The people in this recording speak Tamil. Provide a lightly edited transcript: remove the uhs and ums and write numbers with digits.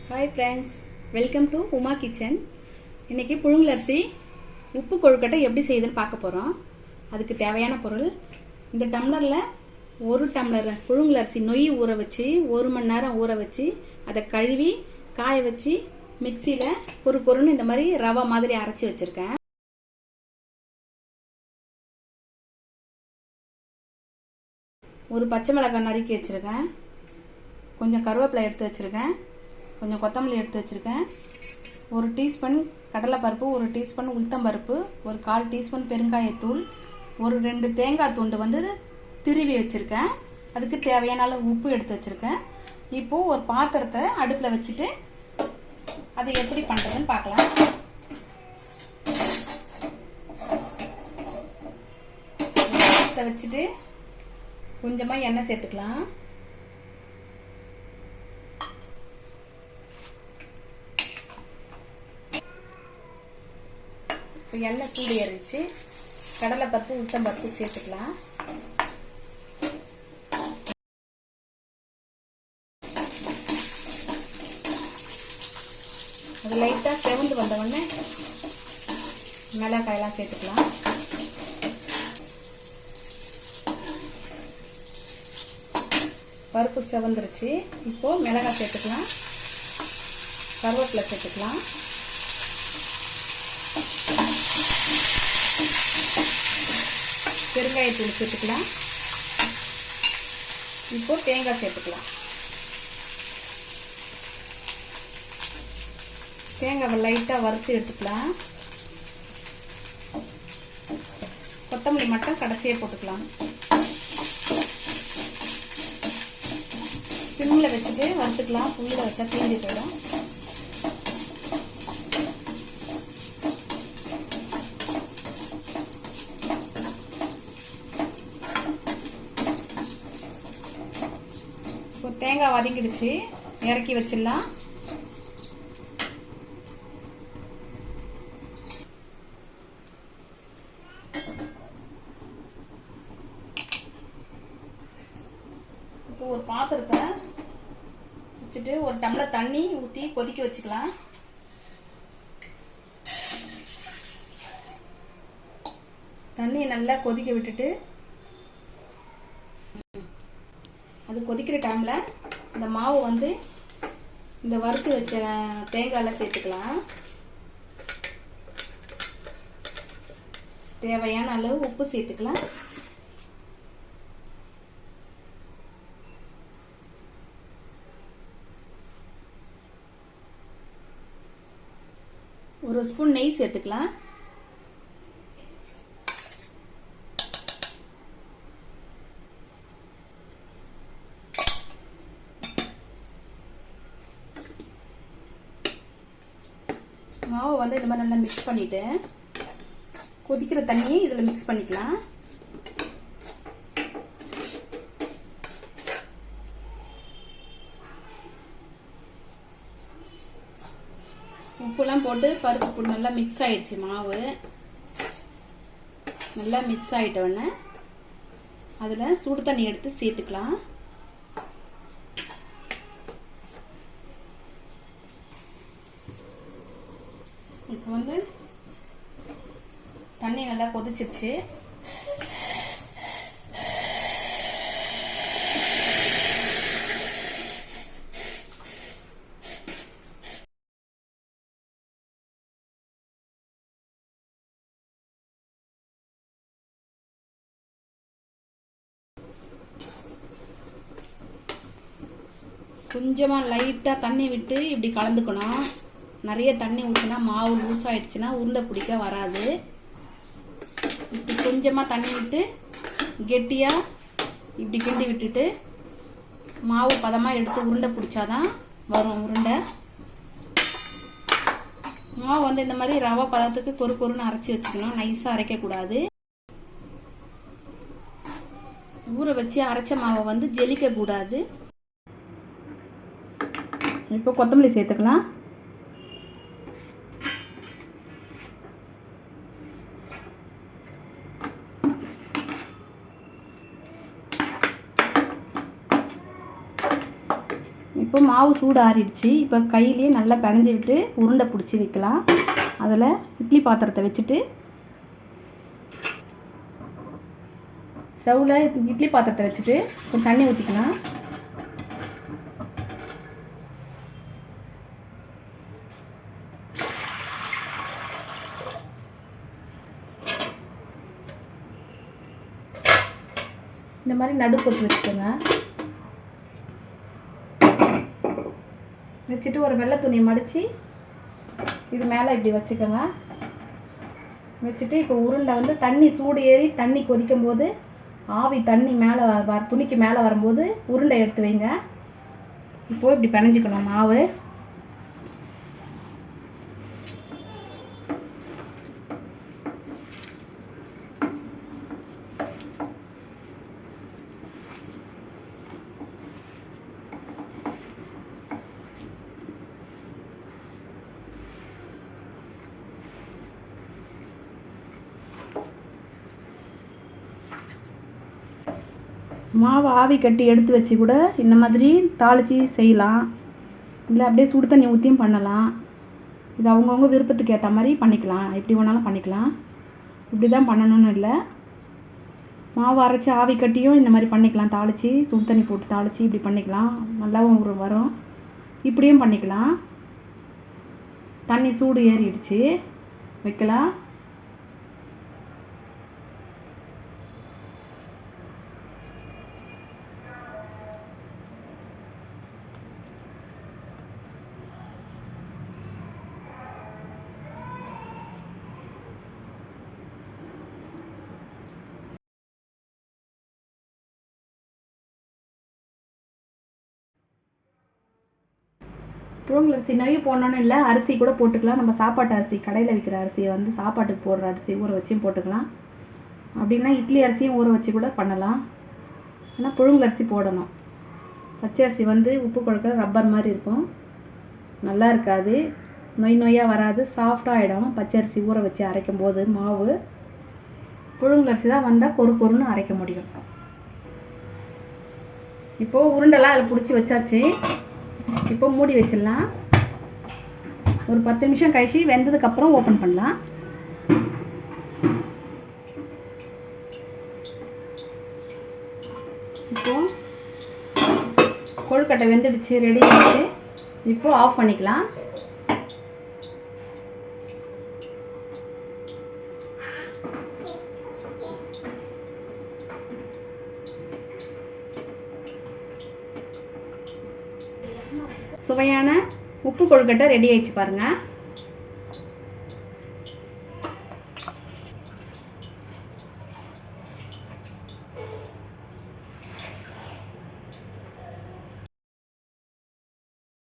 Hi friends, welcome to Uma kitchen. இன்றைக்கி புழுங்கலரிசி உப்பு கொழுக்கட்டை எப்படி செய்யுதுன்னு பார்க்க போகிறோம். அதுக்கு தேவையான பொருள், இந்த டம்ளரில் 1 டம்ளர் புழுங்கலரிசி நொய் ஊற வச்சு 1 மணி நேரம் ஊற வச்சு அதை கழுவி காய வச்சு மிக்சியில் பொறுன்னு இந்த மாதிரி ரவை மாதிரி அரைச்சி வச்சுருக்கேன். ஒரு பச்சை மிளகாய் நறுக்கி வச்சுருக்கேன். கொஞ்சம் கருவேப்பிலை எடுத்து வச்சுருக்கேன். கொஞ்சம் கொத்தமல்லி எடுத்து வச்சுருக்கேன். 1 டீஸ்பூன் கடலைப்பருப்பு, 1 டீஸ்பூன் உளுத்தம்பருப்பு, ஒரு 1/4 டீஸ்பூன் பெருங்காயத்தூள், 2 தேங்காய் துண்டு வந்து திருவி வச்சுருக்கேன். அதுக்கு தேவையான அளவு உப்பு எடுத்து வச்சுருக்கேன். இப்போது ஒரு பாத்திரத்தை அடுப்பில் வச்சுட்டு அதை எப்படி பண்ணுறதுன்னு பார்க்கலாம். பாத்திரத்தை வச்சுட்டு கொஞ்சமாக எண்ணெய் சேர்த்துக்கலாம். எண்ணெய் சூடு ஏறிச்சு. கடலைப்பருப்பு உளுத்தம்பருப்பு சேர்த்துக்கலாம். அது லைட்டாக செவந்து வந்த உடனே மிளகாயெல்லாம் சேர்த்துக்கலாம். பருப்பு செவந்துருச்சு. இப்போது மிளகாய் சேர்த்துக்கலாம். கருவேப்பிலை சேர்த்துக்கலாம். பெருங்காயத்தூள் சேர்த்துக்கலாம். இப்போ தேங்காய் சேர்த்துக்கலாம். தேங்காவை லைட்டாக வறுத்து எடுத்துக்கலாம். கொத்தமல்லி மட்டும் கடைசியாக போட்டுக்கலாம். சிம்மில் வச்சுட்டு வறுத்துக்கலாம். ஃபுல்லில் வச்சா தீண்டி போயிடும். தேங்காய் வதங்கிடுச்சு, இறக்கி வச்சிடலாம். இப்போ ஒரு பாத்திரத்தை வச்சுட்டு 1 டம்ளர் தண்ணி ஊற்றி கொதிக்க வச்சுக்கலாம். தண்ணியை நல்லா கொதிக்க விட்டுட்டு அது கொதிக்கிற டைமில் இந்த மாவு வந்து இந்த வறுத்து வச்ச தேங்காயில் சேர்த்துக்கலாம். தேவையான அளவு உப்பு சேர்த்துக்கலாம். ஒரு ஸ்பூன் நெய் சேர்த்துக்கலாம். மாவை வந்து இந்த மாதிரி நல்லா மிக்ஸ் பண்ணிட்டு கொதிக்கிற தண்ணியை இதில் மிக்ஸ் பண்ணிக்கலாம். உப்புலாம் போட்டு பருப்பு போட்டு நல்லா மிக்ஸ் ஆயிடுச்சு. மாவு நல்லா மிக்ஸ் ஆகிட்டோடனே அதில் சுடு தண்ணி எடுத்து சேர்த்துக்கலாம். இப்போ வந்து தண்ணி நல்லா கொதிச்சிருச்சு. கொஞ்சமாக லைட்டாக தண்ணி விட்டு இப்படி கலந்துக்கணும். நிறைய தண்ணி ஊற்றினா மாவு லூஸ் ஆகிடுச்சுன்னா உருண்டை பிடிக்க வராது. இப்படி கொஞ்சமாக தண்ணி விட்டு கெட்டியாக இப்படி கிண்டி விட்டுட்டு மாவு பதமாக எடுத்து உருண்டை பிடிச்சாதான் வரும் உருண்டை. மாவு வந்து இந்த மாதிரி ரவை பதத்துக்கு கொருன்னு அரைச்சி வச்சுக்கணும். நைஸாக அரைக்கக்கூடாது. ஊற வச்சு அரைச்ச மாவை வந்து ஜெலிக்கக்கூடாது. இப்போ கொத்தமல்லி சேர்த்துக்கலாம். இப்போ இப்போ மாவு சூடு ஆறிடுச்சு. இப்போ கையிலேயே நல்லா பிணைஞ்சி விட்டு உருண்டை பிடிச்சி வைக்கலாம். அதில் இட்லி பாத்திரத்தை வச்சுட்டு ஸ்டவ்வில் இட்லி பாத்திரத்தை வச்சுட்டு கொஞ்சம் தண்ணி ஊற்றிக்கலாம். இந்த மாதிரி நடுக்கொத்து வச்சுக்கோங்க. வச்சுட்டு ஒரு வெள்ளை துணியை மடித்து இது மேலே இப்படி வச்சுக்கோங்க. வச்சுட்டு இப்போ உருண்டை வந்து தண்ணி சூடு ஏறி தண்ணி கொதிக்கும் போது ஆவி தண்ணி மேலே துணிக்கு மேலே வரும்போது உருண்டை எடுத்து வைங்க. இப்போ இப்படி பிணைஞ்சிக்கணும் மாவு. மாவு ஆவி கட்டி எடுத்து வச்சு கூட இந்த மாதிரி தாளித்து செய்யலாம். இல்லை அப்படியே சுடு தண்ணி ஊற்றியும் பண்ணலாம். இது அவங்கவுங்க விருப்பத்துக்கு ஏற்ற மாதிரி பண்ணிக்கலாம். எப்படி வேணாலும் பண்ணிக்கலாம். இப்படி தான் பண்ணணும்னு இல்லை. மாவு அரைச்சி ஆவி கட்டியும் இந்த மாதிரி பண்ணிக்கலாம். தாளித்து சுடு தண்ணி போட்டு தாளித்து இப்படி பண்ணிக்கலாம். நல்லாவும் வரும். இப்படியும் பண்ணிக்கலாம். தண்ணி சூடு ஏறிடுச்சு, வைக்கலாம். புழுங்கலரிசி நெய் போடணுன்னு இல்லை, அரிசி கூட போட்டுக்கலாம். நம்ம சாப்பாட்டு அரிசி, கடையில் விற்கிற அரிசியை வந்து சாப்பாட்டுக்கு போடுற அரிசி ஊற வச்சும் போட்டுக்கலாம். அப்படின்னா இட்லி அரிசியும் ஊற வச்சு கூட பண்ணலாம். ஆனால் புழுங்கலரிசி போடணும். பச்சை அரிசி வந்து உப்பு கொழுக்கட்டை ரப்பர் மாதிரி இருக்கும், நல்லா இருக்காது. நொய் நொய்யாக வராது, சாஃப்டாக ஆகிடும். பச்சை அரிசி ஊற வச்சு அரைக்கும் போது மாவு. புழுங்கலரிசி தான் வந்தால் கொரு கொருன்னு அரைக்க முடியும். இப்போது உருண்டெல்லாம் அதில் பிடிச்சி வச்சாச்சு. இப்போ மூடி வச்சிடலாம். ஒரு 10 நிமிஷம் கழிச்சு வெந்ததுக்கப்புறம் ஓப்பன் பண்ணலாம். இப்போ கொழுக்கட்டை வெந்துடுச்சு, ரெடி ஆகிடுச்சு. இப்போ ஆஃப் பண்ணிக்கலாம். சுவையான உப்பு கொழுக்கட்டை ரெடி ஆயிடுச்சு பாருங்கள்.